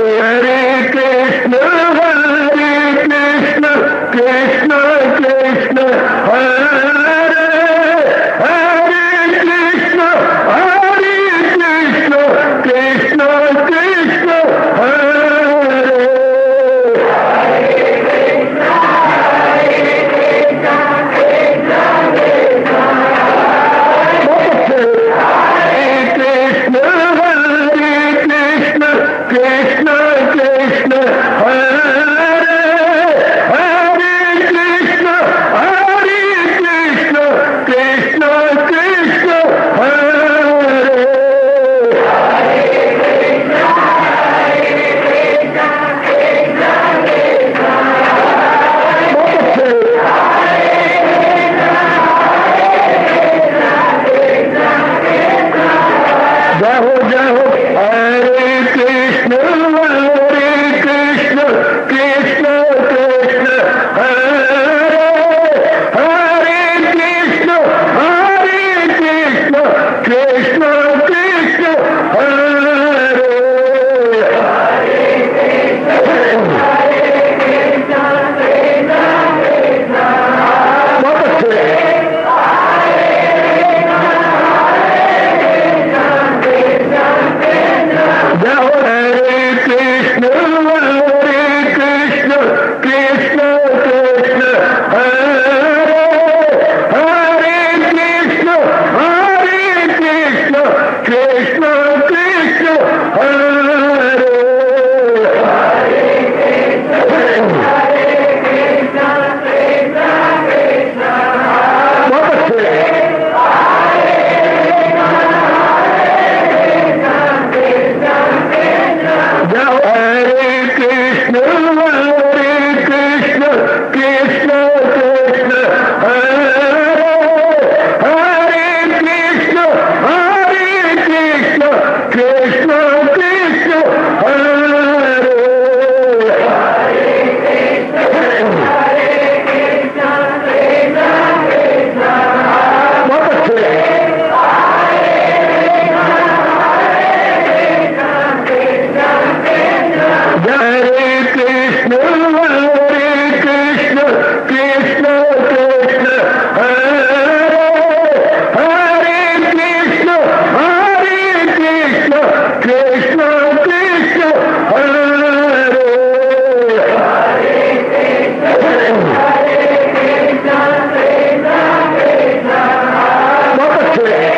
हरे कृष्ण कृष्ण कृष्ण हरे हरे कृष्ण कृष्ण कृष्ण हरे कृष्ण कृष्ण हरे हरे कृष्ण कृष्ण कृष्ण हरे जय हो हरे कृष्ण कृष्ण कृष्ण हरे हरे कृष्ण कृष्ण कृष्ण हरे बहुत अच्छे जय हो हरे कृष्ण कृष्ण कृष्ण हरे हरे कृष्ण कृष्ण कृष्ण हरे बहुत अच्छे जय हो हरे कृष्ण कृष्ण कृष्ण हरे हरे कृष्ण कृष्ण कृष्ण हरे बहुत अच्छे हरे कृष्ण कृष्ण हरे हरे कृष्ण कृष्ण कृष्ण हरे बहुत अच्छे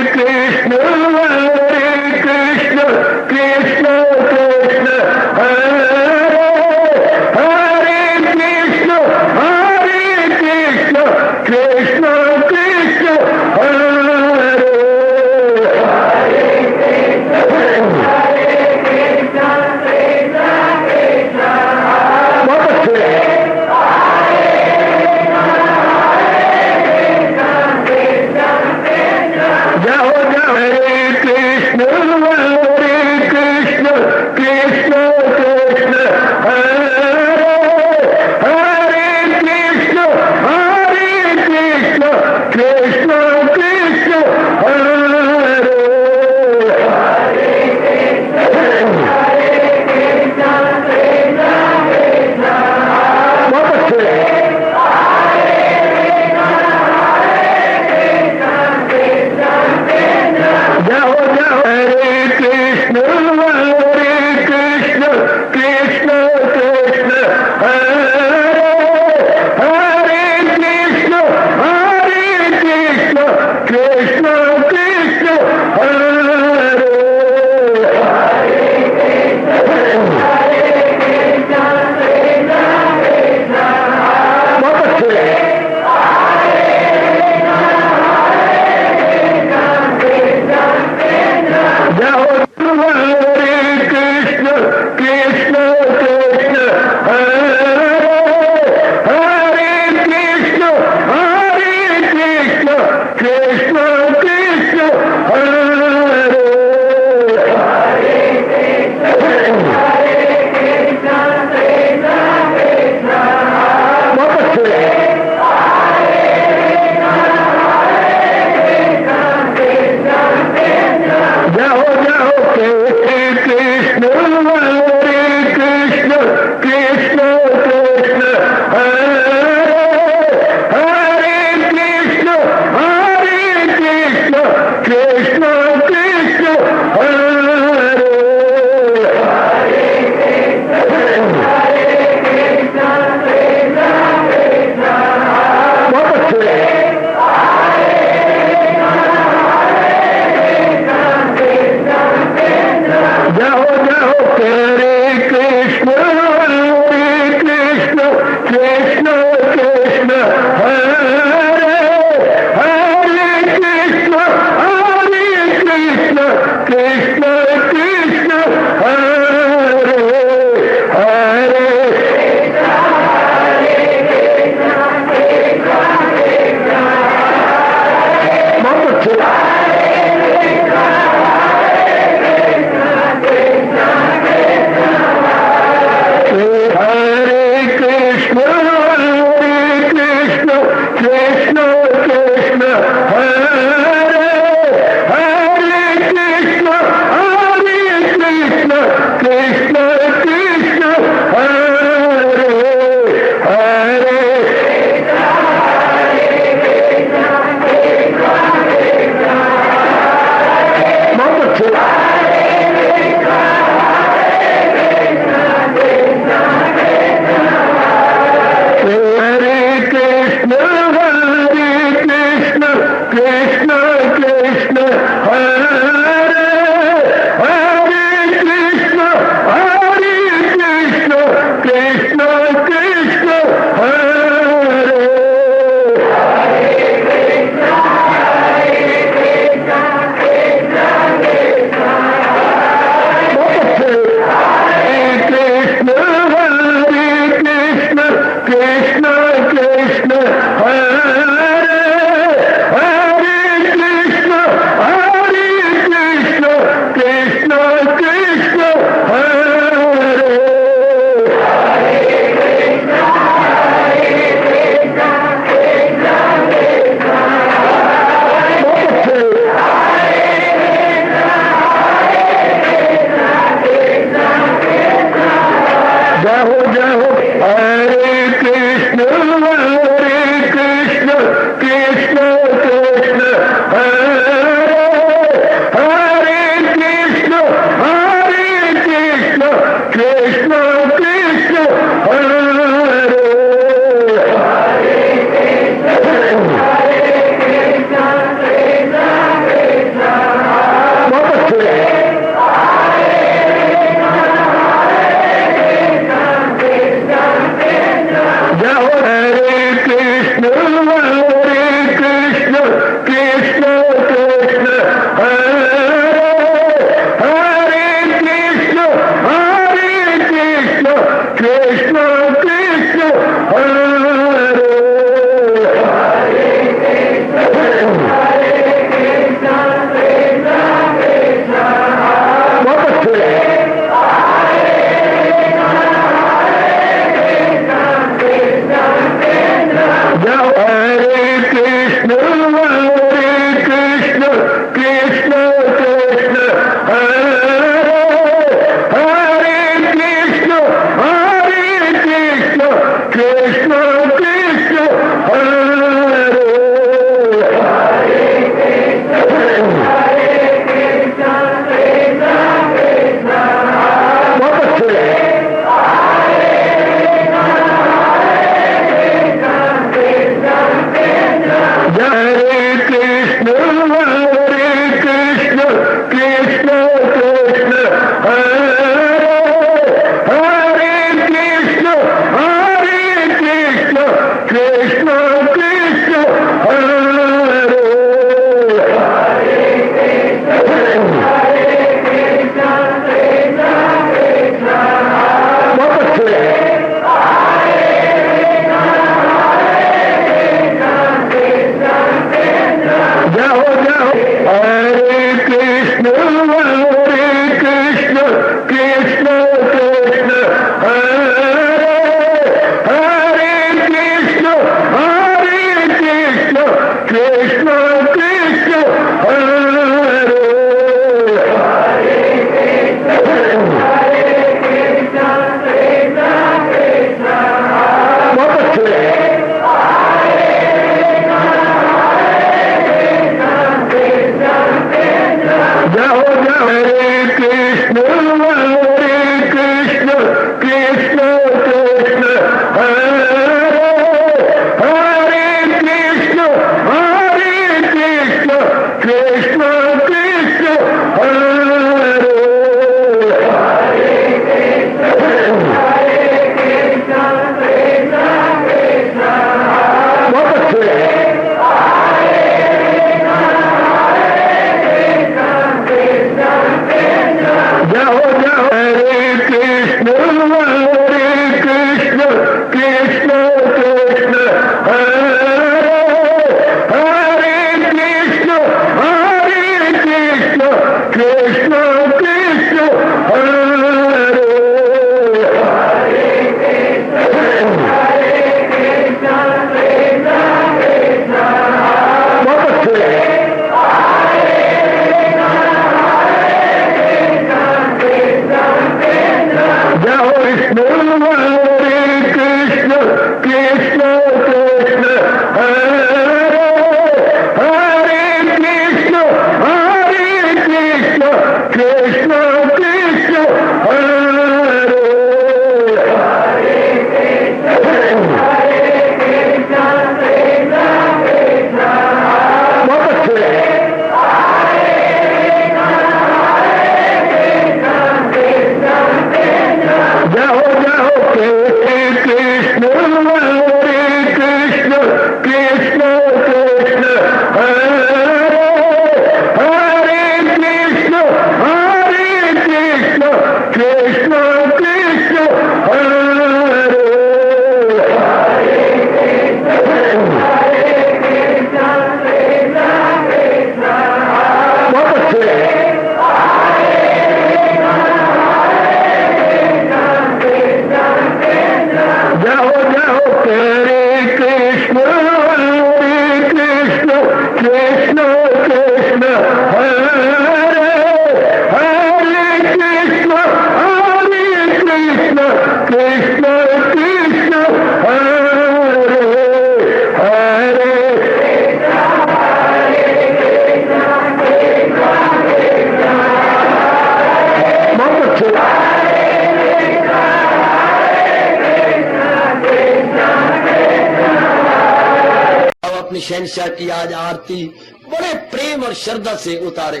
शहंशाह की आज आरती बड़े प्रेम और श्रद्धा से उतारे।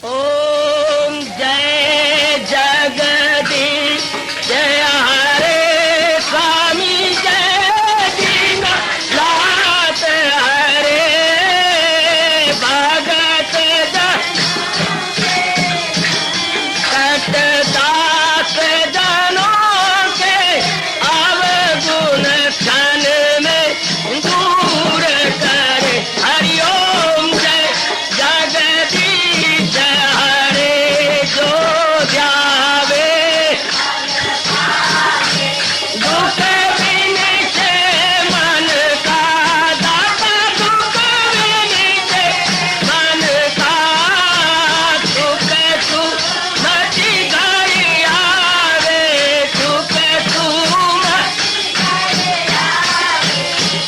ओम जय जगदीश जय हरे स्वामी जय दीनानाथ हरे भगत दास जनों के अवगुण क्षण में दूर करे। हरिओम जय जगदीश हरे जो ध्यावे दुख विनिचे मन का दाता दुख विनिचे मन का सुख तू मची घड़ी आवे सुख तू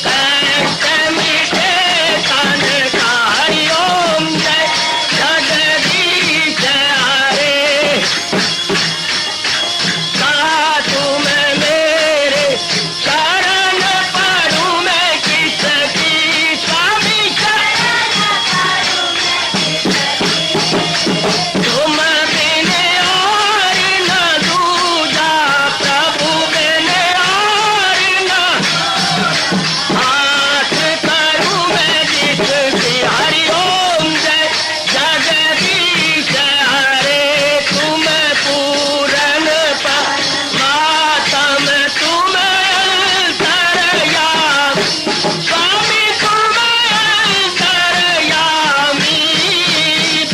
कष्ट मिटे तन का। हरिओम जय जगदीश हरे तुम मेरे शरण पड़ूं मैं किसकी स्वामी तुम बिन और न दूजा प्रभु बिन और न हाथ करूं मैं जिसकी। हरिओम जय जगदीश हरे तुम पूरन मातम तुम अंतरयामी स्वामी तुम अंतरयामी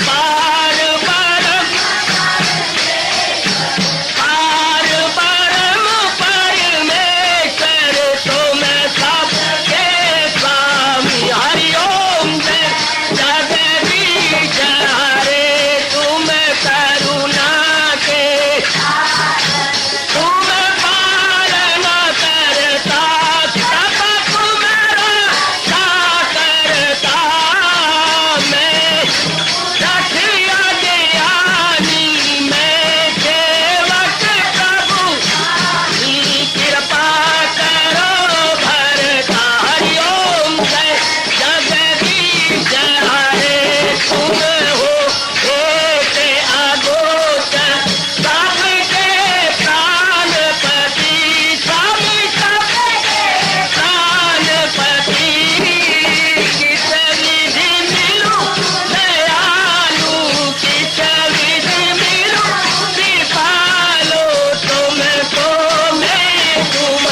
पार परम परमेश्वर तुम सबके स्वामी। हरिओम जय जगदीश हरे तुम करुणा के तुम पालन करता सब तुम रक्षा करता। मैं रखिया ज्ञानी मैं सेवक प्रभु की कृपा करो भरता। हरिओम जय जगदीश हरे तुम हो एक अगोचर सबके प्राणपति स्वामी सबके प्राणपति। किस विधि मिलूं दयालु किस विधि मिलूं कृपालु तुमको मैं तुम।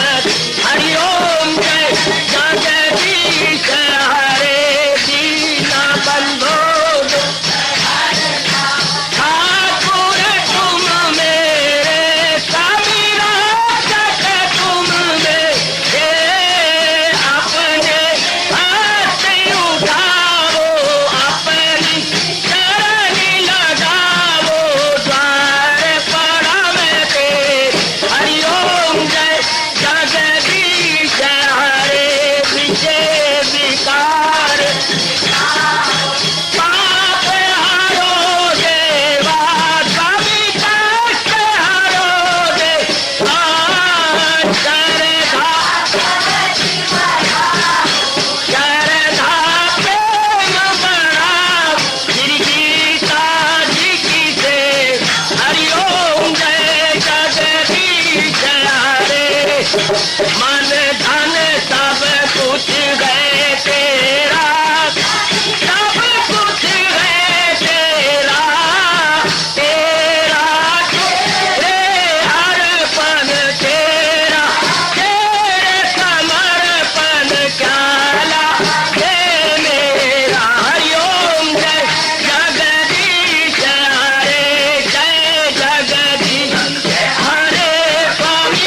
हरिओम जय जगदीश हरे दीना बंधो ठाकुर तुम मेरे स्वामी रक्षक तुम मेरे अपने हाथ उठाओ अपनी चरणी लगाओ द्वार पड़ा मैं तेरे। हरिओम जय जगदीश हरे विजय विकार पाप हरो देवा स्वामी कष्ट हरो देवा श्रद्धा प्रेम बढ़ाओ श्री गीता जी की से। हरिओम जय जगदीश हरे मन धन सब कुछ है तेरा सब कुछ है तेरा तेरा तेरे अर्पण तेरा तेरे समर्पण क्या हे मेरा। हरिओम जय जगदीश हरे जय जगदीश हरे स्वामी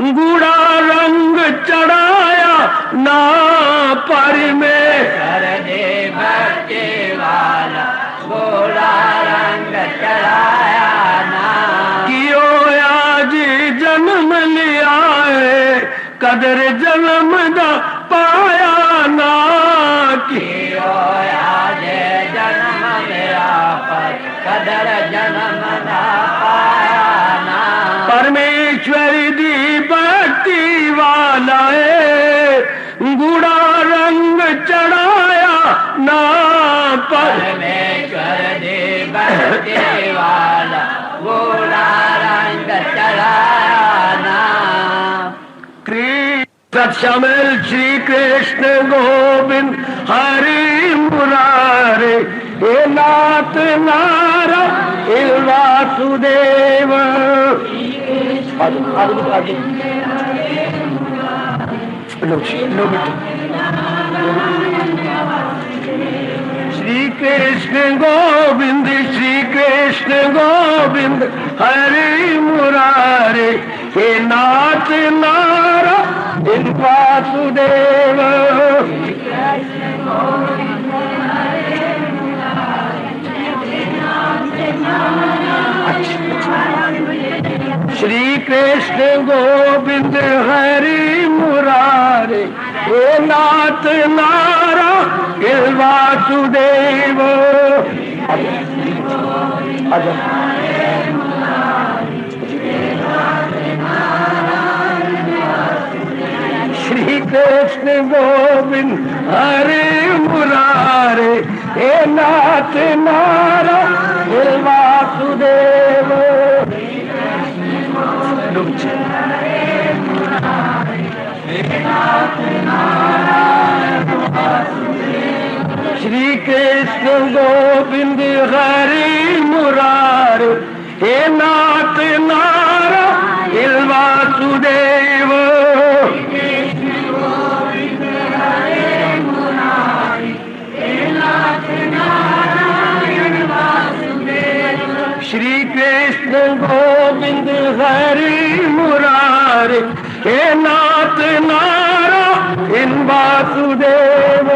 गूढ़ा रंग चढ़ाया ना पर में, कर दे भक्ति वाला गोरा रंग चढ़ाया ना, कियो आज जन्म लिया है कदर जन्म दा पाया ना, कियो आज जन्म लिया पर कदर जन्म ना पाया ना, परमेश्वर दी भक्ति वाला है गूढ़ा रंग चढ़ाया ना पर, परमेश्वर दे भक्ति वाला गोरा रंग चढ़ाया ना, सत्समल श्री कृष्ण गोविंद हरि मुरारे, हे नाथ नारा हे वासुदेव। आगे श्री कृष्ण गोविंद हरि मुरारे, हे नाथ नारा हे वासुदेव। श्री कृष्ण गोविंद हरि मुरारे, हे नाथ नारा हे वासुदेव। श्री कृष्ण गोविंद हरि मुरारे, हे नाथ नारा हे वासुदेव। श्री कृष्ण गोविंद हरि मुरारे, हे नाथ नारा हे वासुदेव। श्री कृष्ण गोविंद हरि मुरारे, हे नाथ नारा हे वासुदेव। श्री कृष्ण गोविंद हरि मुरारे, हे नाथ नारा हे वासुदेव।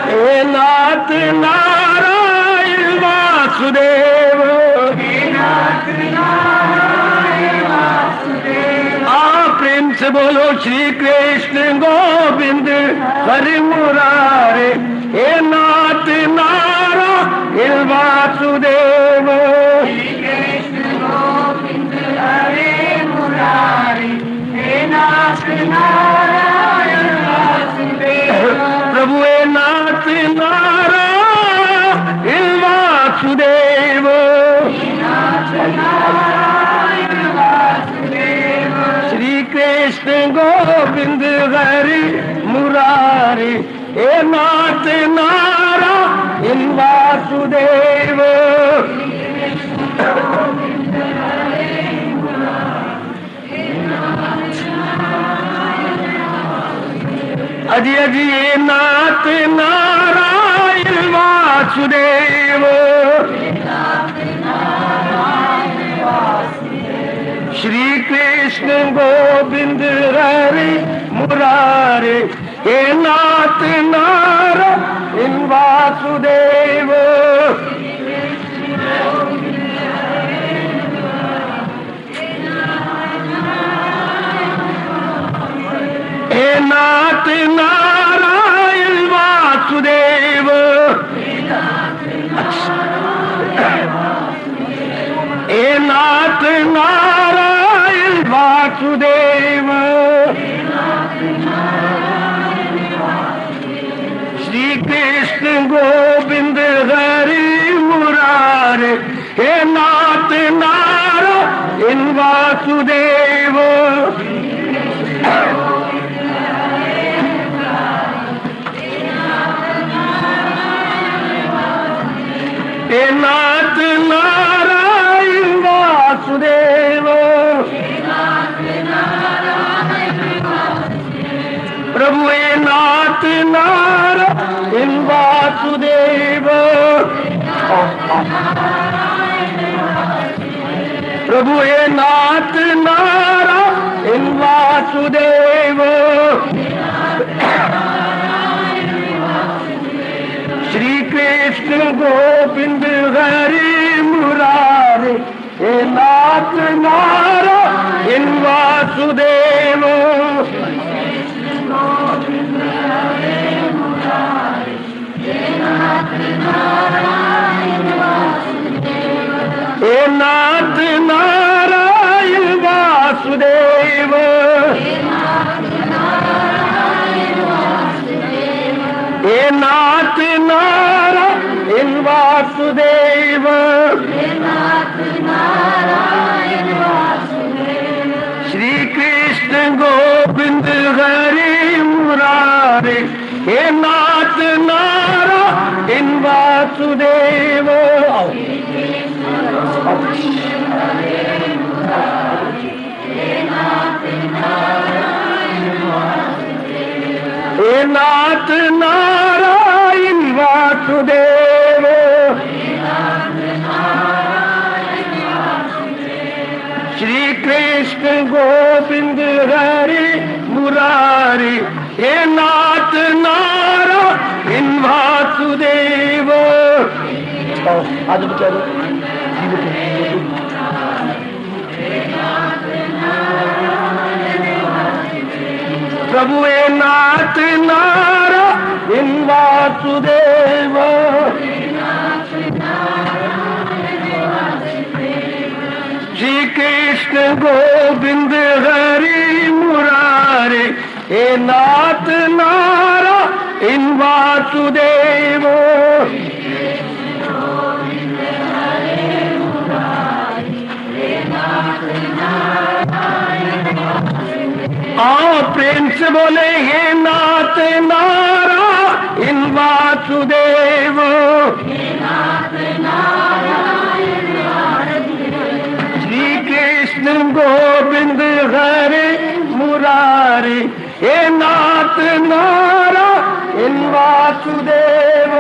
हे नाथ नारायण वासुदेव, हे नाथ नारायण वासुदेव। प्रेम से बोलो श्री कृष्ण गोविंद हरि मुरारे, हे नाथ नारा हे वासुदेव। श्री कृष्ण गोविंद हरि मुरारे, हे नाथ नारायण वासुदेव। प्रभु हे नाथ नारा हे वासुदेव। श्री कृष्ण गोविंद हरि मुरारे, हे नाथ नारा हे वासुदेव। अजी अजी हे नाथ नारायण वासुदेव। श्री कृष्ण गोविंद हरि मुरारे, हे नाथ नारायण वासुदेव। हे नाथ नारायण वासुदेव। हे नाथ नारायण वासुदेव। श्री कृष्ण गोविंद हरि मुरारे, हे नाथ नारायण वासुदेव। हे नाथ नारायण वासुदेव। प्रभु हे नाथ नारायण वासुदेव। प्रभु हे नाथ नारायण वासुदेव, श्री कृष्ण गोविंद हरि मुरारी, हे नाथ नारायण वासुदेव, हे नाथ नारायण वासुदेव, हे नाथ नारायण वासुदेव, श्री कृष्ण गोविंद हरि मुरारी, हे नाथ नारायण वासुदेव। हे नाथ नारायण वासुदेव, श्री कृष्ण गोविंद हरि मुरारी, हे नाथ नारायण वासुदेव। आज प्रभु हे नाथ नारायण वासुदेव, श्री कृष्ण गोविंद हरि मुरारी, हे नाथ नारायण वासुदेव, आओ प्रेम से बोले हे नाथ नारायण वासुदेव, श्री कृष्ण गोविंद हरि मुरारी, हे नाथ नारायण वासुदेव,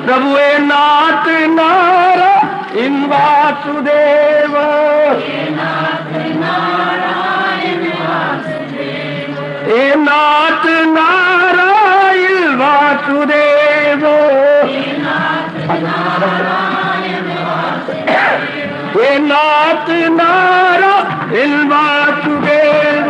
प्रभु हे नाथ नारायण वासुदेव, हे नाथ नारायण वासुदेव, हे नाथ नारायण वासुदेव,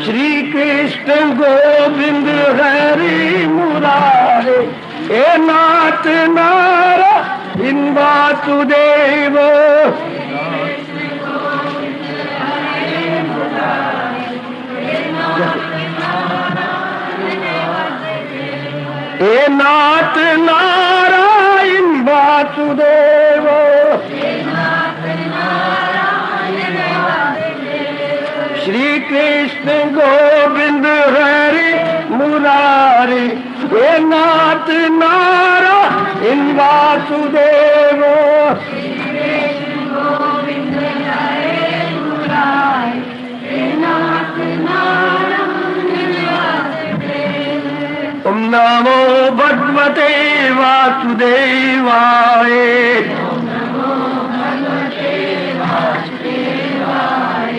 श्री कृष्ण गोविंद हरि मुरारी, हे नाथ नारायण वासुदेव, हे नाथ नारायण वासुदेव, श्री कृष्ण गोविंद हरि मुरारी, हे नाथ नारायण वासुदेव, ओम नमो भगवते वासुदेवाय,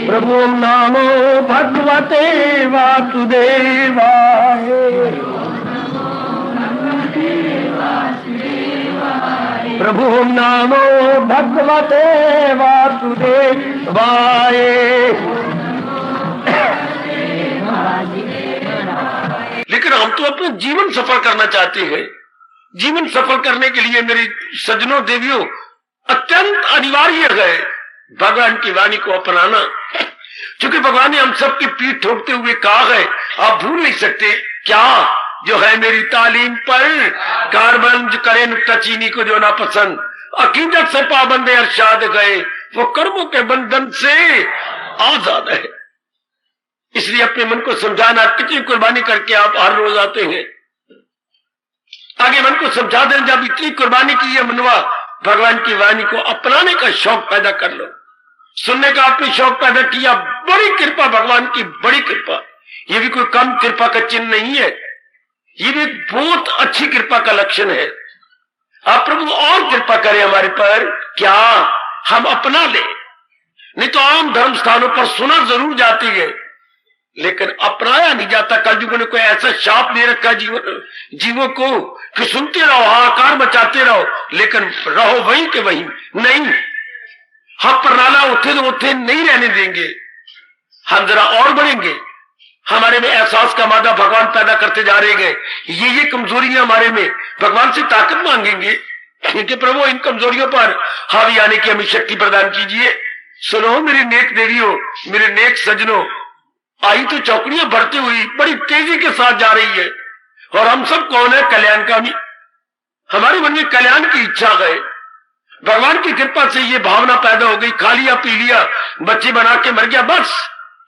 प्रभु ओम नमो भगवते वासुदेवाय, प्रभु ओम नमो भगवते वासुदेवाय। लेकिन हम तो अपना जीवन सफल करना चाहते हैं। जीवन सफल करने के लिए मेरे सज्जनों देवियों अत्यंत अनिवार्य है भगवान की वाणी को अपनाना। क्योंकि भगवान ने हम सबकी पीठ ठोकते हुए कहा है, आप भूल नहीं सकते क्या जो है मेरी तालीम पर कार्बन करे नुक्ता चीनी को जो ना पसंद, अकीदत से पाबंदे अरशाद गए, वो कर्मों के बंधन से आजाद है। इसलिए अपने मन को समझाना, कितनी कुर्बानी करके आप हर रोज आते हैं, आगे मन को समझा दें जब इतनी कुर्बानी की है मनवा, भगवान की वाणी को अपनाने का शौक पैदा कर लो। सुनने का आपने शौक पैदा किया, बड़ी कृपा, भगवान की बड़ी कृपा। ये भी कोई कम कृपा का चिन्ह नहीं है, ये भी बहुत अच्छी कृपा का लक्षण है। आप प्रभु और कृपा करें हमारे पर, क्या हम अपना ले। नहीं तो आम धर्म स्थानों पर सुना जरूर जाती है, लेकिन अपनाया नहीं जाता। कलयुग ने कोई ऐसा शाप दे रखा जीवों को कि सुनते रहो, हाहाकार मचाते रहो, लेकिन रहो वहीं के वहीं। नहीं, हम प्रणाला उठे तो उठे नहीं रहने देंगे, हम जरा और बढ़ेंगे। हमारे में एहसास का मादा भगवान पैदा करते जा रहे हैं। ये कमजोरियां हमारे में, भगवान से ताकत मांगेंगे कि प्रभु इन कमजोरियों पर हावी आने की हमें शक्ति प्रदान कीजिए। सुनो मेरी नेक देवियों, मेरे नेक सजनों, आई तो चौकड़ियां बढ़ती हुई बड़ी तेजी के साथ जा रही है, और हम सब कौन है? कल्याणकामी। हमारे मन में कल्याण की इच्छा है। भगवान की कृपा से ये भावना पैदा हो गई, खा लिया पी लिया, बच्चे बना के मर गया, बस।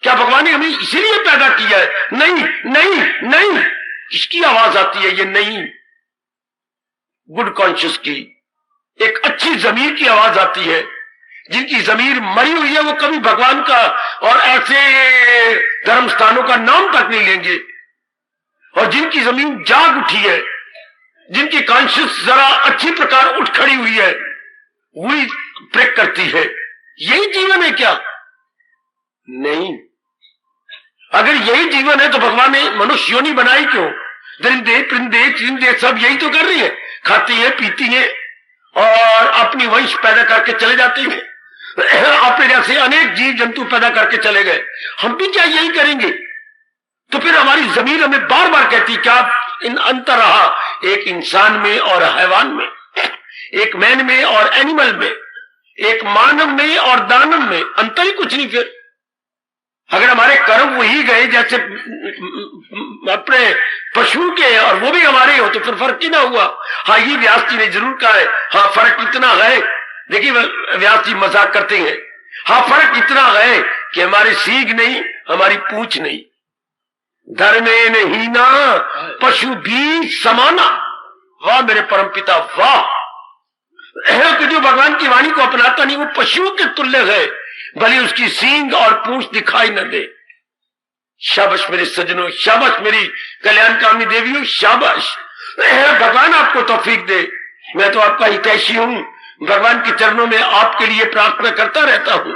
क्या भगवान ने हमें इसीलिए पैदा किया है? नहीं नहीं नहीं। किसकी आवाज आती है ये? नहीं, गुड कॉन्शियस की, एक अच्छी जमीर की आवाज आती है। जिनकी जमीर मरी हुई है वो कभी भगवान का और ऐसे धर्म स्थानों का नाम तक नहीं लेंगे। और जिनकी जमीन जाग उठी है, जिनकी कॉन्शियस जरा अच्छी प्रकार उठ खड़ी हुई है, वही प्रेक करती है। यही जीवन है क्या? नहीं। अगर यही जीवन है तो भगवान ने मनुष्य योनि बनाई क्यों? दरिंदे परिंदे चिरिंदे सब यही तो कर रही है, खाती है पीती है और अपनी वंश पैदा करके चले जाते हैं। अपने जैसे अनेक जीव जंतु पैदा करके चले गए, हम भी क्या यही करेंगे? तो फिर हमारी जमीन हमें बार बार कहती, क्या इन अंतर रहा एक इंसान में और हैवान में, एक मैन में और एनिमल में, एक मानव में और दानव में? अंतर ही कुछ नहीं। फिर अगर हमारे कर्म वही गए जैसे अपने पशु के, और वो भी हमारे हो, तो फिर फर्क ही ना हुआ। हाँ, ये व्यास जी ने जरूर कहा है, हाँ फर्क इतना है। देखिए व्यास जी मजाक करते हैं, हाँ फर्क इतना है कि हमारी सींग नहीं, हमारी पूंछ नहीं। धर्मे नहीं ना पशु भी समाना। वाह मेरे परमपिता, वाह। कि जो भगवान की वाणी को अपनाता नहीं वो पशुओं के तुल्य है, भले उसकी सींग और पूंछ दिखाई न दे। शाबाश मेरे सजनों, शाबाश मेरी कल्याणकामी देवियों, शाबाश। भगवान आपको तौफीक दे। मैं तो आपका हितैषी हूं, भगवान के चरणों में आपके लिए प्रार्थना करता रहता हूं।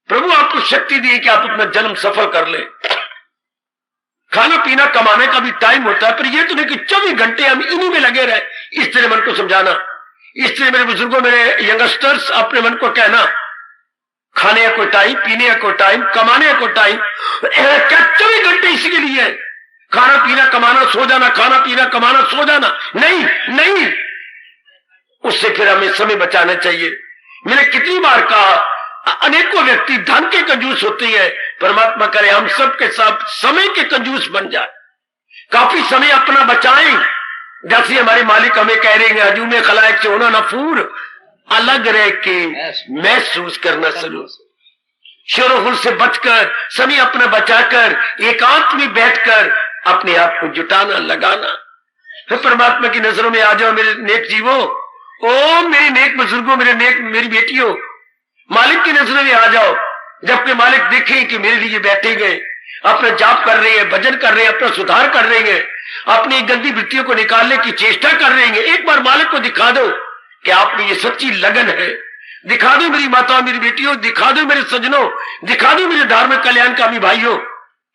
प्रभु आपको शक्ति दिए कि आप अपना जन्म सफल कर ले। खाना पीना कमाने का भी टाइम होता है, पर यह तो नहीं कि 24 घंटे हम इन्हीं में लगे रहे। इस तरह मन को समझाना, इस तरह मेरे बुजुर्गों, मेरे यंगस्टर्स, अपने मन को कहना, खाने का कोई टाइम, पीने का कोई टाइम, कमाने का कोई टाइम, क्या 24 घंटे इसी के लिए है? खाना पीना कमाना सो जाना, खाना पीना कमाना सो जाना? नहीं नहीं, उससे फिर हमें समय बचाना चाहिए। मैंने कितनी बार कहा, अनेकों व्यक्ति धन के कंजूस होते हैं। परमात्मा करे हम सब के सब समय के कंजूस बन जाए, काफी समय अपना बचाएं। जैसे हमारे मालिक हमें कह रहे हैं, हजूम खलाइक से होना नफूर, अलग रह के महसूस करना शुरू, शोरगुल से बचकर, समय अपना बचाकर, एकांत में बैठकर अपने आप को जुटाना, लगाना। फिर परमात्मा की नजरों में आ जाओ मेरे नेक जीवों, ओ मेरे नेक बुजुर्गों, मेरी बेटियों, मालिक की नजरों में आ जाओ। जबकि मालिक देखें कि मेरे लिए बैठे गए, अपना जाप कर रहे हैं, भजन कर रहे हैं, अपना सुधार कर रहे हैं, अपनी गंदी वृत्तियों को निकालने की चेष्टा कर रहे हैं। एक बार मालिक को दिखा दो कि आप में ये सच्ची लगन है। दिखा दो मेरी माताओं, मेरी बेटियों, दिखा दो मेरे सज्जनों, दिखा दो मेरे धार्मिक कल्याणकामी भाइयों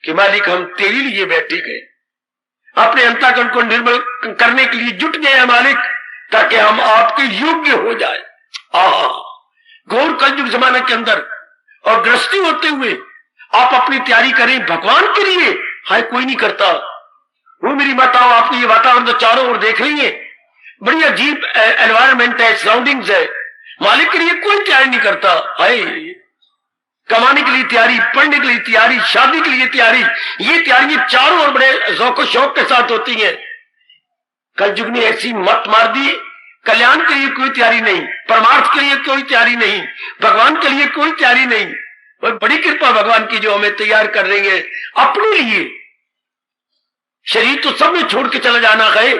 कि मालिक हम तेरे लिए बैठे गए, अपने अंतःकरण को निर्मल करने के लिए जुट गए हैं मालिक, ताकि हम आपके योग्य हो जाए। घोर कलयुग जमाने के अंदर और गृहस्थी होते हुए आप अपनी तैयारी करें भगवान के लिए। हाय कोई नहीं करता। वो मेरी माताओं, आपने ये वातावरण तो चारों ओर देख रही है, बड़ी अजीब एनवायरमेंट है, सराउंडिंग्स है। मालिक के लिए कोई तैयारी नहीं करता। हाय, कमाने के लिए तैयारी, पढ़ने के लिए तैयारी, शादी के लिए तैयारी, ये तैयारियां चारों ओर बड़े ज़ौक़ शौक के साथ होती हैं। कलयुग ने ऐसी मत मार दी, कल्याण के लिए कोई तैयारी नहीं, परमार्थ के लिए कोई तैयारी नहीं, भगवान के लिए कोई तैयारी नहीं। और बड़ी कृपा भगवान की जो हमें तैयार कर रही है अपने लिए। शरीर तो सब में छोड़ के चला जाना है,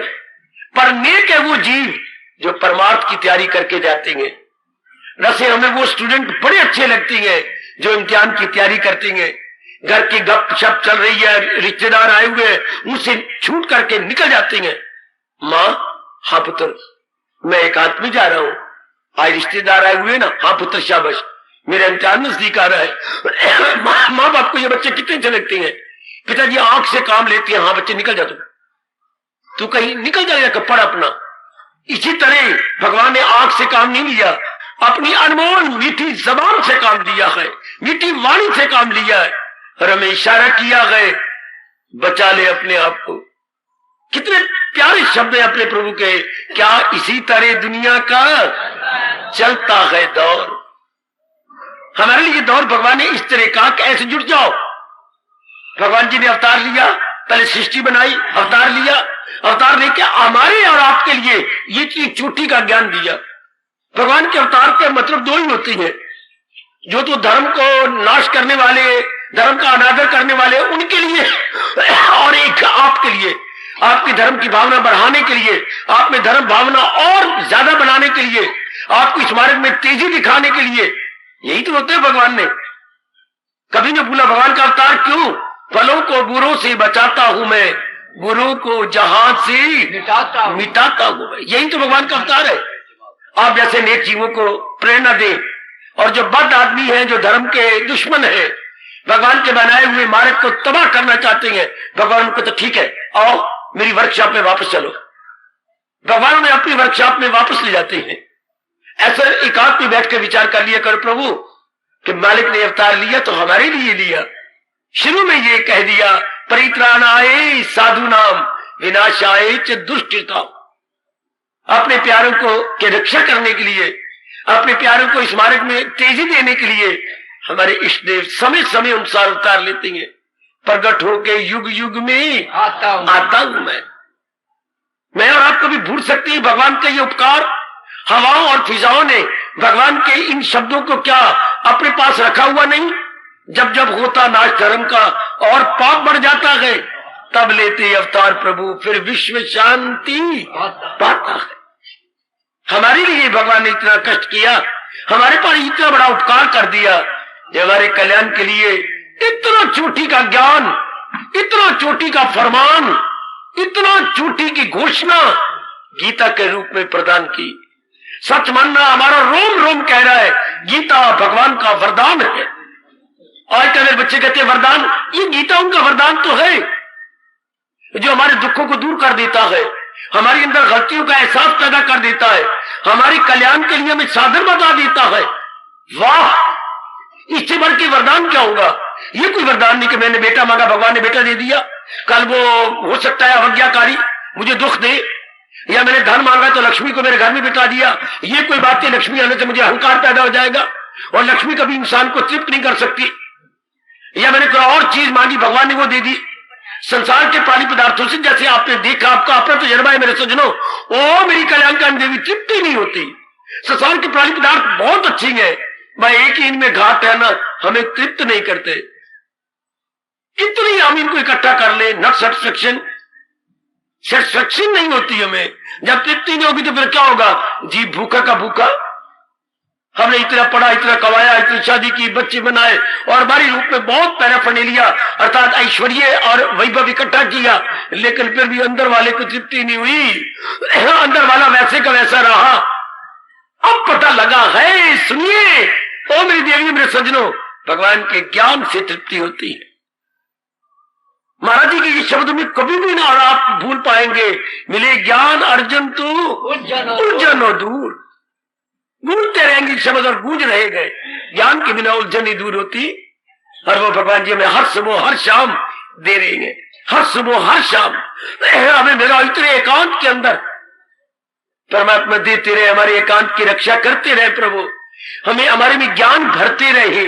पर नेक है वो जीव जो परमार्थ की तैयारी करके जाते हैं। वैसे हमें वो स्टूडेंट बड़े अच्छे लगते हैं जो इम्तिहान की तैयारी करते हैं। घर की गपशप चल रही है, रिश्तेदार आए हुए हैं, उनसे छूट करके निकल जाते हैं। माँ, हाँ पुत्र, मैं एकांत में जा रहा हूं, आज रिश्तेदार आए हुए ना। हाँ पुत्र शाबाश, मेरा इम्तिहान नजदीक आ रहा है। माँ बाप को ये बच्चे कितने अच्छे लगते हैं। पिताजी आंख से काम लेते हैं। हाँ बच्चे निकल जा, तू कहीं निकल जाएगा पढ़ अपना। इसी तरह भगवान ने आंख से काम नहीं लिया, अपनी अनमोल मीठी जबान से काम लिया है, मीठी वाणी से काम लिया है और हमें इशारा किया है, बचा ले अपने आप को। कितने प्यारे शब्द है अपने प्रभु के। क्या इसी तरह दुनिया का चलता है दौर। हमारे लिए दौर भगवान ने इस तरह कहा कि ऐसे जुट जाओ। भगवान जी ने अवतार लिया, पहले सृष्टि बनाई, अवतार लिया, अवतार लेके हमारे और आपके लिए ये चोटी का ज्ञान दिया। भगवान के अवतार के मतलब दो ही होती है, जो तो धर्म को नाश करने वाले, धर्म का अनादर करने वाले, उनके लिए, और एक आपके लिए, आपकी धर्म की भावना बढ़ाने के लिए, आप में धर्म भावना और ज्यादा बनाने के लिए, आपको इस मार्ग में तेजी दिखाने के लिए। यही तो होते हैं भगवान ने। कभी ने बोला भगवान का अवतार क्यों? फलों को बुरों से बचाता हूं मैं, बुरों को जहां से मिटाता हूं मैं। यही तो भगवान का अवतार है। आप जैसे नेक जीवों को प्रेरणा दें, और जो बद आदमी है, जो धर्म के दुश्मन है, भगवान के बनाए हुए मार्ग को तबाह करना चाहते हैं, भगवान को तो ठीक है, आओ मेरी वर्कशॉप में वापस चलो। भगवान ने अपनी वर्कशॉप में वापस ले जाते हैं। ऐसा एकांत में बैठ कर विचार कर लिया करो प्रभु कि मालिक ने अवतार लिया तो हमारे लिए लिया। शुरू में ये कह दिया, परित्राणाय साधु नाम विनाशाय च दुष्कृता। अपने प्यारों को के रक्षा करने के लिए, अपने प्यारों को इस मार्ग में तेजी देने के लिए हमारे इष्ट देव समय समय अनुसार अवतार लेते हैं। प्रगट होके युग युग में आता हूं मैं और आप कभी भूल सकते हैं भगवान का ये उपकार। हवाओं और फिजाओं ने भगवान के इन शब्दों को क्या अपने पास रखा हुआ नहीं? जब जब होता नाश धर्म का और पाप बढ़ जाता है, तब लेते अवतार प्रभु, फिर विश्व शांति पाता है। हमारे लिए भगवान ने इतना कष्ट किया, हमारे पर इतना बड़ा उपकार कर दिया, ये हमारे कल्याण के लिए इतना चोटी का ज्ञान, इतना चोटी का फरमान, इतना चोटी की घोषणा गीता के रूप में प्रदान की। सच मानना हमारा रोम रोम कह रहा है, गीता भगवान का वरदान है। आज कल मेरे बच्चे कहते हैं वरदान, ये गीता उनका वरदान तो है, जो हमारे दुखों को दूर कर देता है, हमारे अंदर गलतियों का एहसास पैदा कर देता है, हमारे कल्याण के लिए हमें साधन बता देता है। वाह, इससे बढ़ के वरदान क्या होगा? ये कोई वरदान नहीं कि मैंने बेटा मांगा, भगवान ने बेटा दे दिया। कल वो हो सकता है अवज्ञाकारी, मुझे दुख दे, या मैंने धन मांगा तो लक्ष्मी को मेरे घर में बिठा दिया। ये कोई बात नहीं, लक्ष्मी आने से मुझे अहंकार पैदा हो जाएगा और लक्ष्मी कभी इंसान को तृप्त नहीं कर सकती। या मैंने कोई और चीज मांगी, भगवान ने वो दे दी। संसार के प्राणी पदार्थों से जैसे आपने देखा, आपका अपना तजुर्बा है मेरे सज्जनों, ओ मेरी कल्याणकारी देवी तृप्ति नहीं होती। संसार के प्राणी पदार्थ बहुत अच्छी है, भाई एक ही इनमें घाट है ना, हमें तृप्त नहीं करते। इतनी हम इनको इकट्ठा कर ले, नॉट सेटिस्फेक्शन, सेटिस्फेक्शन नहीं होती हमें। जब तृप्ति नहीं होगी तो फिर क्या होगा? जी भूखा का भूखा। हमने इतना पढ़ा, इतना कमाया, इतनी शादी की, बच्चे बनाए और बारी रूप में बहुत पैराफर्नेलिया अर्थात ऐश्वर्य और वैभव इकट्ठा किया, लेकिन फिर भी अंदर वाले को तृप्ति नहीं हुई। अंदर वाला वैसे का वैसा रहा। अब पता लगा है, सुनिए ओ मेरी देवी, मेरे सज्जनों, भगवान के ज्ञान से तृप्ति होती है। महाराज जी के ये शब्द में कभी भी ना आप भूल पाएंगे, मिले ज्ञान अर्जन तो उलझनो दूर। गूंजते रहेंगे शब्द और गूंज रहेंगे, ज्ञान के बिना उलझन नहीं दूर होती। और वो भगवान जी हमें हर सुबह हर शाम दे रहेंगे, हर सुबह हर शाम हमें मेरा इतने एकांत के अंदर परमात्मा देते रहे, हमारे एकांत की रक्षा करते रहे प्रभु, हमें हमारे में ज्ञान भरते रहे।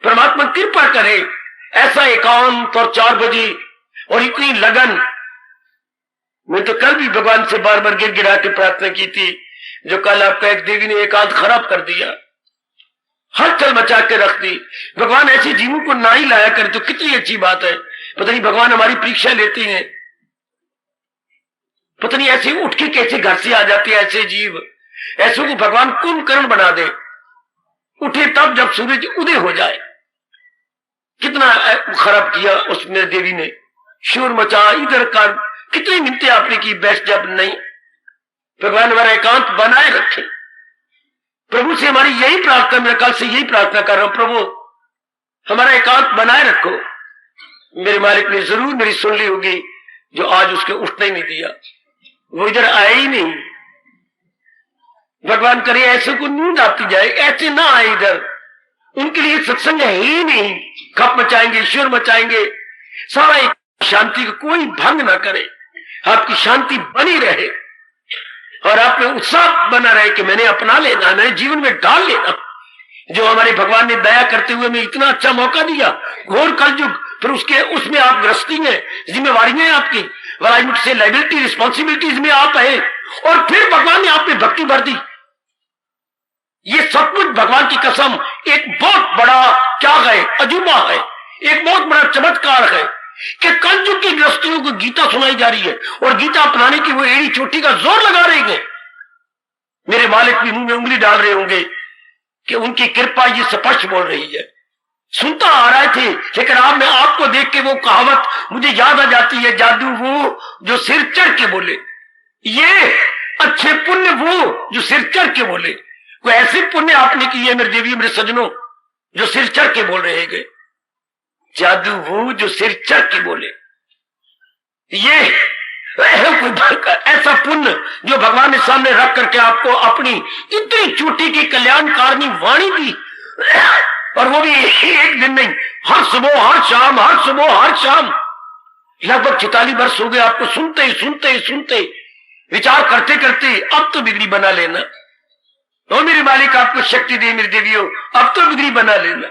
परमात्मा कृपा करे ऐसा एकांत और 4 बजे और इतनी लगन। मैं तो कल भी भगवान से बार बार गिड़गिड़ा के प्रार्थना की थी, जो कल आपका एक देवी ने एकांत खराब कर दिया, हलचल मचा के रख दी। भगवान ऐसे जीवों को ना ही लाया करे तो कितनी अच्छी बात है। पता नहीं भगवान हमारी परीक्षा लेते हैं, पता नहीं ऐसे उठ के कैसे घर से आ जाते हैं ऐसे जीव, ऐसे को भगवान कुंभकर्ण बना दे, उठे तब जब सूरज उदय हो जाए। कितना खराब किया उस मेरे देवी ने, शोर मचा इधर का, कितनी मिनटें आपने की, बेस्ट जब नहीं। भगवान हमारा एकांत बनाए रखे। प्रभु से हमारी यही प्रार्थना, मैं कल से यही प्रार्थना कर रहा हूं, प्रभु हमारा एकांत बनाए रखो। मेरे मालिक ने जरूर मेरी सुन ली होगी, जो आज उसके उठने नहीं दिया, वो इधर आए ही नहीं। भगवान करे ऐसे को नींद आती जाए, ऐसे ना आए इधर, उनके लिए सत्संग है ही नहीं। खप मचाएंगे, ईश्वर मचाएंगे, सारा एक शांति का कोई भंग ना करे, आपकी शांति बनी रहे और आप में उत्साह बना रहे कि मैंने अपना लेना, मैंने जीवन में डाल लेना। जो हमारे भगवान ने दया करते हुए हमें इतना अच्छा मौका दिया, घोर कलयुग, फिर उसके उसमें आप गृहस्थी में जिम्मेवारियां आपकी, मुझसे लाइबिलिटी रिस्पॉन्सिबिलिटीज में आप है, और फिर भगवान ने आप में भक्ति भर दी। ये सब कुछ भगवान की कसम एक बहुत बड़ा क्या है, अजूबा है, एक बहुत बड़ा चमत्कार है कि कलयुग की गृहस्थियों को गीता सुनाई जा रही है और गीता अपनाने की वो एड़ी चोटी का जोर लगा रहे हैं। मेरे मालिक भी मुंह में उंगली डाल रहे होंगे कि उनकी कृपा ये स्पष्ट बोल रही है। सुनता आ रहे थे, लेकिन आप में आपको देख के वो कहावत मुझे याद आ जाती है, जादू वो जो सिर चढ़ के बोले, ये अच्छे पुण्य वो जो सिर चढ़ के बोले। कोई ऐसे पुण्य आपने किए मेरे देवी मेरे सजनों जो सिर चढ़ के बोल रहे हैं, जादू वो जो सिर चढ़ के बोले। ये ऐसा पुण्य जो भगवान ने सामने रख करके आपको अपनी इतनी चोटी की कल्याणकारिणी वाणी दी, और वो भी एक दिन नहीं, हर सुबह हर शाम, हर सुबह हर शाम। लगभग 46 वर्ष हो गए आपको सुनते सुनते सुनते, विचार करते करते। अब तो बिगड़ी बना लेना, तो मेरे मालिक आपको शक्ति दे मेरी देवियों, अब तो बिगड़ी बना लेना।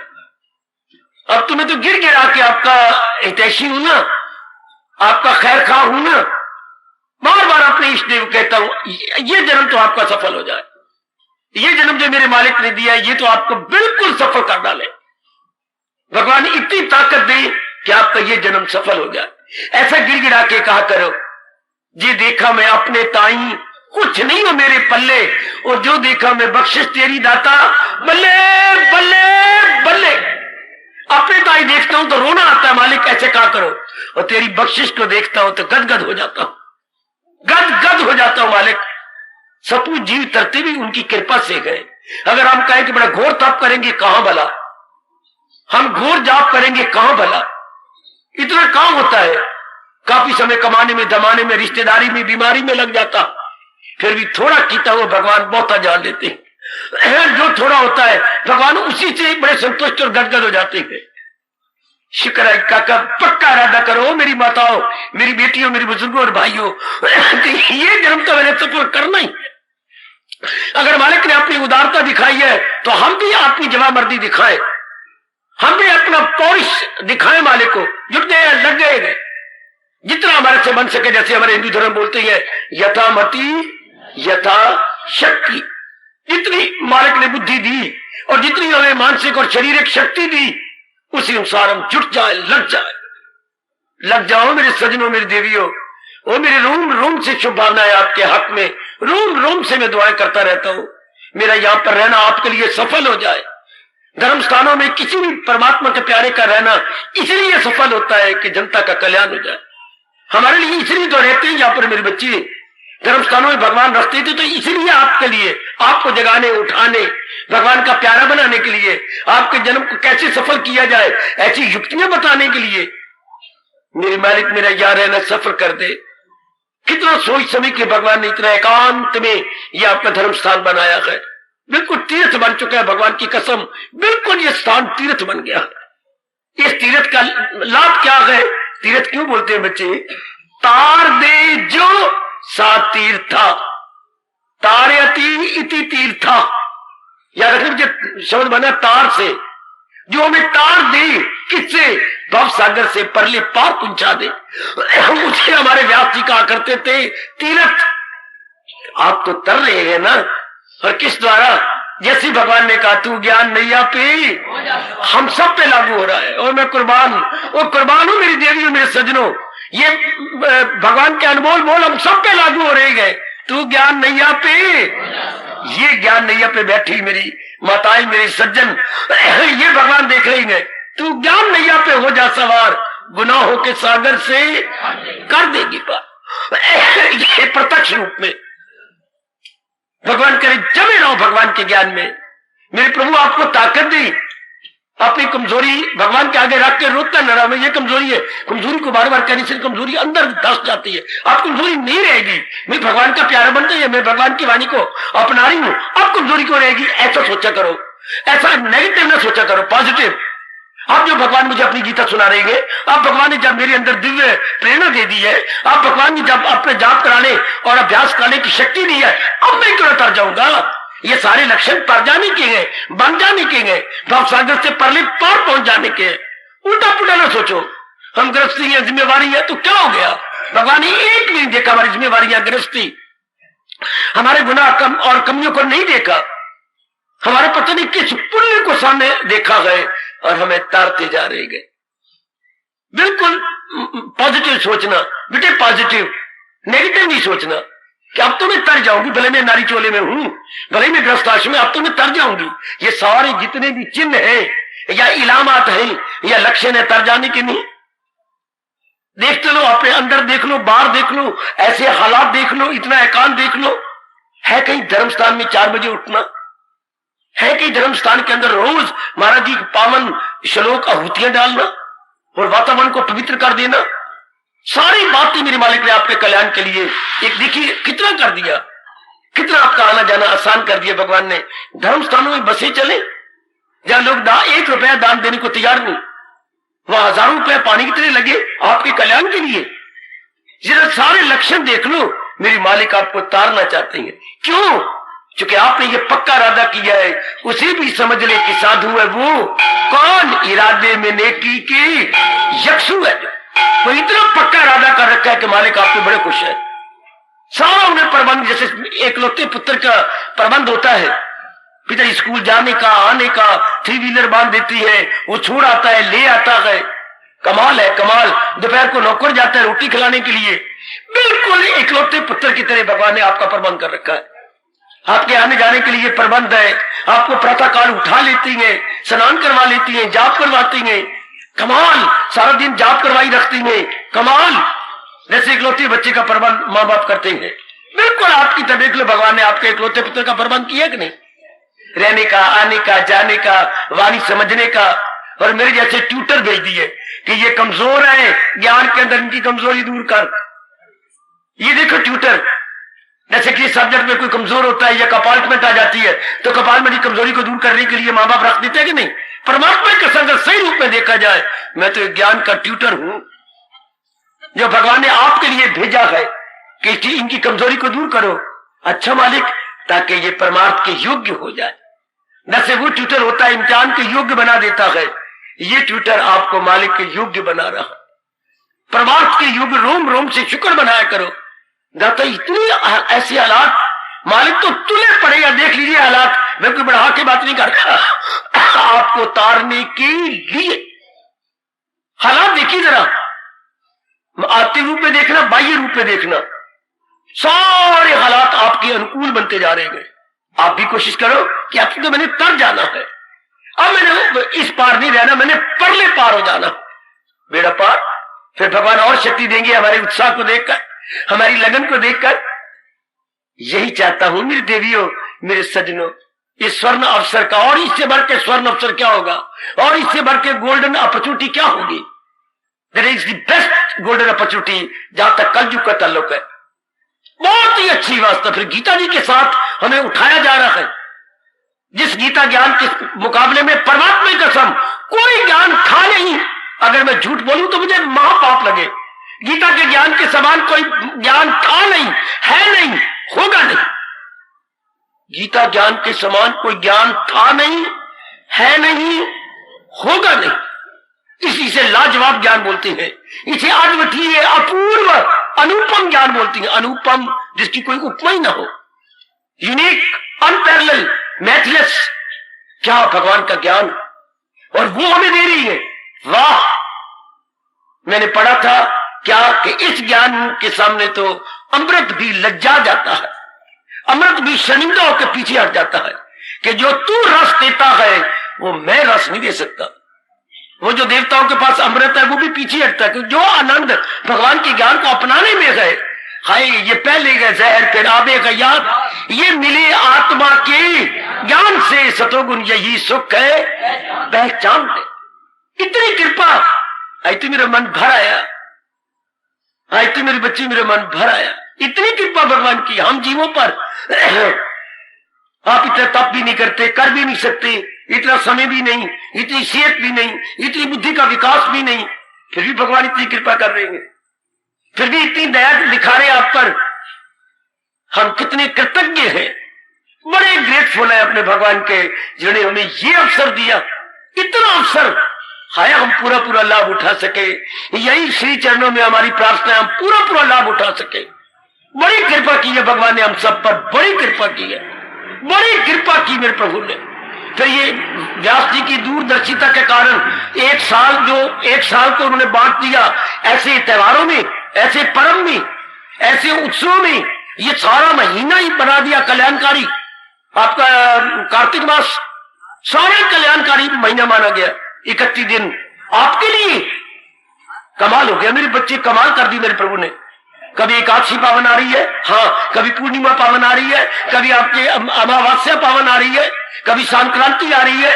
अब तो मैं तो गिर गिरा के आपका हितैषी हूं ना, आपका खैर खा हूं ना। बार बार अपने इष्ट देव कहता हूं, ये जन्म तो आपका सफल हो जाए, ये जन्म जो मेरे मालिक ने दिया ये तो आपको बिल्कुल सफल कर डाले। भगवान इतनी ताकत दे कि आपका ये जन्म सफल हो जाए। ऐसा गिड़गिड़ा के कहा करो, ये देखा मैं अपने ताई कुछ नहीं हो मेरे पल्ले, और जो देखा मैं बख्शिश तेरी दाता, बल्ले बल्ले बल्ले। अपने ताई देखता हूं तो रोना आता है, मालिक ऐसे कहा करो, और तेरी बख्शिश को देखता हूं तो गदगद हो जाता हूं, गदगद हो जाता हूं मालिक। सपूत जीव तरते भी उनकी कृपा से गए। अगर हम कहें कि बड़ा घोर तप करेंगे कहां भला, हम घोर जाप करेंगे कहां भला, इतना काम होता है। काफी समय कमाने में, दमाने में, रिश्तेदारी में, बीमारी में लग जाता, फिर भी थोड़ा कीता हुआ भगवान बहुता जान लेते हैं। जो थोड़ा होता है भगवान उसी से बड़े संतुष्ट और गदगद हो जाते हैं। शुक्र है काका, पक्का इरादा करो मेरी माताओं, मेरी बेटियों, मेरी बुजुर्गों और भाइयों, ये जन्म तो मैंने सफल करना ही। अगर मालिक ने अपनी उदारता दिखाई है तो हम भी अपनी जवाबमर्दी दिखाएं, हम भी अपना पौरुष दिखाएं मालिक को। जुट गए, लग गए, जितना हमारे से बन सके। जैसे हमारे हिंदू धर्म बोलते हैं, यथामति यथा शक्ति। जितनी मालिक ने बुद्धि दी और जितनी हमें मानसिक और शारीरिक शक्ति दी, उसी अनुसार हम जुट जाए, लग जाए। लग जाओ मेरे सजनों, मेरी देवियों। वो मेरे रोम रोम से शुभकामनाएं आपके हक में, रोम रोम से मैं दुआएं करता रहता हूं। मेरा यहां पर रहना आपके लिए सफल हो जाए। धर्म स्थानों में किसी भी परमात्मा के प्यारे का रहना इसलिए सफल होता है कि जनता का कल्याण हो जाए। हमारे लिए इसलिए तो रहते हैं यहाँ पर मेरे बच्चे, धर्म स्थानों में भगवान रखते थे तो इसलिए आपके लिए, आपको जगाने, उठाने, भगवान का प्यारा बनाने के लिए, आपके जन्म को कैसे सफल किया जाए ऐसी युक्तियां बताने के लिए। मेरे मालिक मेरा यहाँ रहना सफल कर दे। कितना सोच समझ के भगवान ने इतना एकांत में यह आपका धर्म स्थान बनाया है। बिल्कुल तीर्थ बन चुका है, भगवान की कसम, बिल्कुल ये स्थान तीर्थ बन गया। इस तीर्थ का लाभ क्या है? तीर्थ क्यों बोलते हैं बच्चे? तार दे जो सा तीर्था, तारयति इति तीर्था। याद रखिए मुझे शब्द बना तार से, जो हमें तार दे, किससे? भव सागर से परले पार पहुंचा दे। मुझे हमारे व्यास जी कहा करते थे, तीर्थ आप तो तर रहे हैं ना, और किस द्वारा? जैसे भगवान ने कहा तू ज्ञान नैया पे, हम सब पे लागू हो रहा है। और मैं कुर्बान, वो कुर्बान हूं मेरी देवी और मेरे सजनों। ये भगवान के अनमोल बोल हम सब पे लागू हो रहे हैं। तू ज्ञान नैया पे, ये ज्ञान नैया पे बैठी मेरी माताएं, मेरी सज्जन, ये भगवान देख रही है। तू ज्ञान नैया पे हो जा सवार, गुनाहों के सागर से कर देगी पार। ये प्रत्यक्ष रूप में भगवान करे जमे रहो भगवान के ज्ञान में। मेरे प्रभु आपको ताकत दी, अपनी कमजोरी भगवान के आगे रख के रोकता न रहा। मैं ये कमजोरी है, कमजोरी को बार बार कहने से कमजोरी अंदर धस जाती है। आप कमजोरी नहीं रहेगी, मैं भगवान का प्यारा बन गई है, मैं भगवान की वाणी को अपना रही हूं, अब कमजोरी क्यों रहेगी? ऐसा सोचा करो, ऐसा नेगेटिव ना सोचा करो, पॉजिटिव। आप जो भगवान मुझे अपनी गीता सुना रहे हैं, आप भगवान ने जब मेरे अंदर दिव्य प्रेरणा दे दी है, आप भगवान ने जब अपने जाप कराने और अभ्यास कराने की शक्ति दी है, अब मैं क्यों तर जाऊंगा? ये सारे लक्षण पर जाने के हैं, बन जाने के हैं, भव सागर से परले पार पहुंच जाने के। उल्टा पुल्टा ना सोचो, हम गृहस्थी है, जिम्मेवारी है, तो क्या हो गया? भगवान ने एक नहीं देखा हमारी जिम्मेवारियां, गृहस्थी, हमारे गुनाह कम और कमियों को नहीं देखा, हमारे पता नहीं किस पुण्य को सामने देखा गए और हमें तारते जा रहे गए। बिल्कुल पॉजिटिव सोचना बेटे, पॉजिटिव, नेगेटिव नहीं सोचना कि अब तो मैं तर जाऊंगी, भले मैं नारी चोले में हूं, भले मैं गृहस्थ आश्रम में, अब तो मैं तर जाऊंगी। ये सारे जितने भी चिन्ह हैं या इलामात हैं या लक्षण है तर जाने के नहीं। देखते लो, अपने अंदर देख लो, बाहर देख लो, ऐसे हालात देख लो, इतना एकांत देख लो। है कहीं धर्म स्थान में 4 बजे उठना? है कहीं धर्म स्थान के अंदर रोज महाराज जी पावन श्लोक आहुतियां डालना और वातावरण को पवित्र कर देना? सारी बातें मेरे मालिक ने आपके कल्याण के लिए, एक देखिए कितना कर दिया, कितना आपका आना जाना आसान कर दिया भगवान ने। धर्म स्थानों में बसे चले, जहां लोग 1 रुपया दान देने को तैयार नहीं, वहां हजारों रुपया पानी की तरह लगे आपके कल्याण के लिए। जरा सारे लक्षण देख लो, मेरी मालिक आपको तारना चाहते हैं। क्यों? क्योंकि आपने ये पक्का इरादा किया है, उसे भी समझ ले कि साधु है वो कौन, इरादे में नेकी की यक्षु है। वो इतना पक्का इरादा कर रखा है कि मालिक आपके बड़े खुश है। सारा उन्हें प्रबंध, जैसे एकलौते पुत्र का प्रबंध होता है, पिता स्कूल जाने का, आने का, 3 व्हीलर बांध देती है, वो छोड़ आता है, ले आता है। कमाल है, कमाल। दोपहर को नौकर जाता है रोटी खिलाने के लिए। बिल्कुल एकलौते पुत्र की तरह भगवान ने आपका प्रबंध कर रखा है। आपके आने जाने के लिए प्रबंध है। आपको प्रातः काल उठा लेती है, स्नान करवा लेती है, जाप करवाती है। कमाल, सारा दिन जाप करवाई रखती है। कमाल, जैसे इकलौते बच्चे का प्रबंध माँ बाप करते हैं। बिल्कुल आपकी तरह देख लो, भगवान ने आपके इकलौते पुत्र का प्रबंध किया कि नहीं? रहने का, आने का, जाने का, वाणी समझने का। और मेरे जैसे ट्यूटर भेज दिए कि ये कमजोर है, ज्ञान के अंदर इनकी कमजोरी दूर कर। ये देखो ट्यूटर, जैसे कि सब्जेक्ट में कोई कमजोर होता है या कपालमेंट आ जाती है, तो कपालमेंट की कमजोरी को दूर करने के लिए माँ बाप रख देते हैं कि नहीं? परमात्मा के संग सही रूप में देखा जाए, मैं तो ज्ञान का ट्यूटर हूं, जो भगवान ने आपके लिए भेजा है कि इनकी कमजोरी को दूर करो। अच्छा मालिक, ताकि ये परमार्थ के योग्य हो जाए। जैसे वो ट्यूटर होता है इम्तिहान के योग्य बना देता है, ये ट्यूटर आपको मालिक के योग्य बना रहा, परमार्थ के योग्य। रोम रोम से शुक्र बनाया करो। दाता इतनी ऐसे हालात मालिक तो तुले पड़ेगा। देख लीजिए हालात, मैं कोई बढ़ा के बात नहीं करता, आपको उतारने के लिए हालात देखिए जरा, आर्थिक रूप में देखना, बाह्य रूप में देखना, सारे हालात आपके अनुकूल बनते जा रहे हैं। आप भी कोशिश करो कि आपको तो मैंने तर जाना है, अब मैंने इस पार नहीं रहना, मैंने परले पार हो जाना, बेड़ा पार। फिर भगवान और शक्ति देंगे हमारे उत्साह को देखकर, हमारी लगन को देखकर। यही चाहता हूं मेरी देवियों, मेरे सज्जनों, इस स्वर्ण अवसर का, और इससे बढ़ के स्वर्ण अवसर क्या होगा, और इससे बढ़ के गोल्डन अपॉर्चुनिटी क्या होगी? That is the best golden opportunity जहां तक कलयुग का ताल्लुक है। बहुत ही अच्छी वास्तव। फिर गीता जी के साथ हमें उठाया जा रहा है, जिस गीता ज्ञान के मुकाबले में परमात्मा की कसम कोई ज्ञान था नहीं। अगर मैं झूठ बोलूं तो मुझे महापाप लगे। गीता के ज्ञान के समान कोई ज्ञान था नहीं, है नहीं, होगा नहीं। गीता ज्ञान के समान कोई ज्ञान था नहीं, है नहीं, होगा नहीं। इसी से लाजवाब ज्ञान बोलते हैं, इसे अद्वितीय, अपूर्व, अनुपम ज्ञान बोलती है। अनुपम, जिसकी कोई उपमा ही ना हो, यूनिक, अनपैरेलल, मैथलेस। क्या भगवान का ज्ञान, और वो हमें दे रही है। वाह! मैंने पढ़ा था क्या कि इस ज्ञान के सामने तो अमृत भी लज्जा जाता है, अमृत भी शर्मिंदा होकर पीछे हट जाता है कि जो तू रस देता है वो मैं रस नहीं दे सकता। वो जो देवताओं के पास अमृत है वो भी पीछे हटता है, क्योंकि जो आनंद भगवान के ज्ञान को अपनाने में है, हाय ये पहले गए जहर फिर आबे का याद, ये मिले आत्मा के ज्ञान से सतोगुण यही सुख है पहचान ले। इतनी कृपा आई तो मेरा मन भर आया, आई तो मेरे बच्चे मेरा मन भर आया। इतनी कृपा भगवान की हम जीवों पर। आप इतना तप भी नहीं करते, कर भी नहीं सकते, इतना समय भी नहीं, इतनी सेहत भी नहीं, इतनी बुद्धि का विकास भी नहीं, फिर भी भगवान इतनी कृपा कर रहे हैं, फिर भी इतनी दया दिखा रहे आप पर। हम कितने कृतज्ञ हैं, बड़े ग्रेटफुल है अपने भगवान के जिन्होंने हमें ये अवसर दिया, इतना अवसर हाय हम पूरा पूरा लाभ उठा सके। यही श्री चरणों में हमारी प्रार्थना है, हम पूरा पूरा लाभ उठा सके। बड़ी कृपा की है भगवान ने हम सब पर, बड़ी कृपा की है, बड़ी कृपा की मेरे प्रभु ने। फिर ये व्यास जी की दूरदर्शिता के कारण एक साल को उन्होंने बांट दिया ऐसे त्योहारों में, ऐसे पर्व में, ऐसे उत्सवों में, ये सारा महीना ही बना दिया कल्याणकारी। आपका कार्तिक मास सारे कल्याणकारी महीना माना गया, 31 दिन आपके लिए कमाल हो गया। मेरे बच्चे कमाल कर दी मेरे प्रभु ने। कभी एकादशी पावन आ रही है, हाँ, कभी पूर्णिमा पावन आ रही है, कभी आपके अमावस्या पावन आ रही है, कभी संक्रांति आ रही है,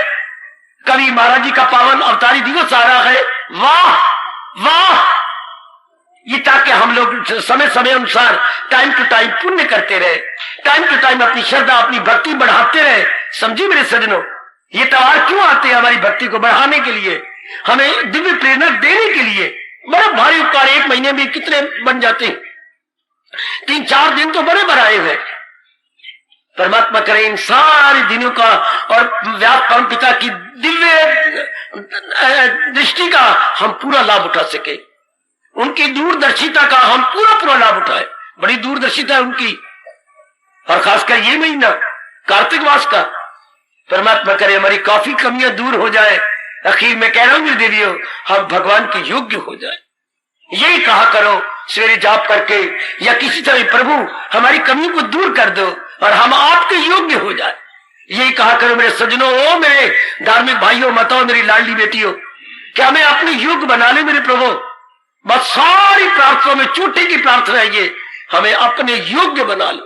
कभी महाराज जी का पावन अवतारी दिवस आ रहा है। वाह वाह, ये ताकि हम लोग समय समय अनुसार टाइम टू टाइम पुण्य करते रहे, टाइम टू टाइम अपनी श्रद्धा अपनी भक्ति बढ़ाते रहे। समझिए मेरे सज्जनों, ये त्योहार क्यों आते हैं? हमारी भक्ति को बढ़ाने के लिए, हमें दिव्य प्रेरणा देने के लिए। बड़ा भारी उपकार, एक महीने में कितने बन जाते हैं, 3-4 दिन तो बड़े बढ़ाए हुए। परमात्मा करे इन सारे दिनों का और व्यास परम पिता की दिव्य दृष्टि का हम पूरा लाभ उठा सके, उनकी दूरदर्शिता का हम पूरा लाभ उठाए। बड़ी दूरदर्शिता है उनकी, और खासकर ये महीना कार्तिक मास का। परमात्मा करे हमारी काफी कमियां दूर हो जाए। आखिर में कह रहा हूं देवियों, हम भगवान के योग्य हो जाए। यही कहा करो सवेरे जाप करके या किसी तरह, प्रभु हमारी कमियों को दूर कर दो और हम आपके योग्य हो जाए। यही कहा करो मेरे सज्जनों, ओ मेरे धार्मिक भाइयों, माताओं, मेरी लाडली बेटियों, क्या हमें अपने योग्य बना ले मेरे प्रभु। बस सारी प्रार्थना में चोटी की प्रार्थना है ये, हमें अपने योग्य बना लो।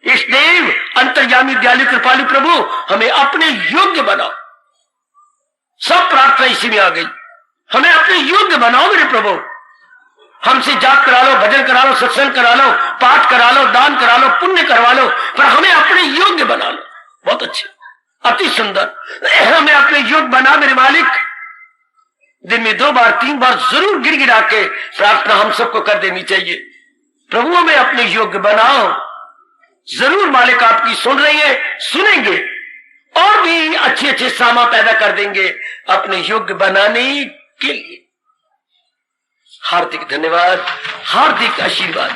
इस देव अंतर्यामी दयालु कृपालु प्रभु हमें अपने योग्य बनाओ। सब प्रार्थना इसी में आ गई, हमें अपने योग्य बनाओ मेरे प्रभु। हमसे जाप करा लो, भजन करा लो, सत्संग करा लो, पाठ करा लो, दान करा लो, पुण्य करवा लो, पर हमें अपने योग्य बना लो। बहुत अच्छे, अति सुंदर, हमें अपने योग्य बना मेरे मालिक। दिन में 2 बार 3 बार जरूर गिड़गिड़ा के प्रार्थना हम सबको कर देनी चाहिए। प्रभु हमें अपने योग्य बनाओ। जरूर मालिक आपकी सुन रही है, सुनेंगे और भी अच्छे अच्छे सामा पैदा कर देंगे अपने योग्य बनाने के लिए। हार्दिक धन्यवाद, हार्दिक आशीर्वाद।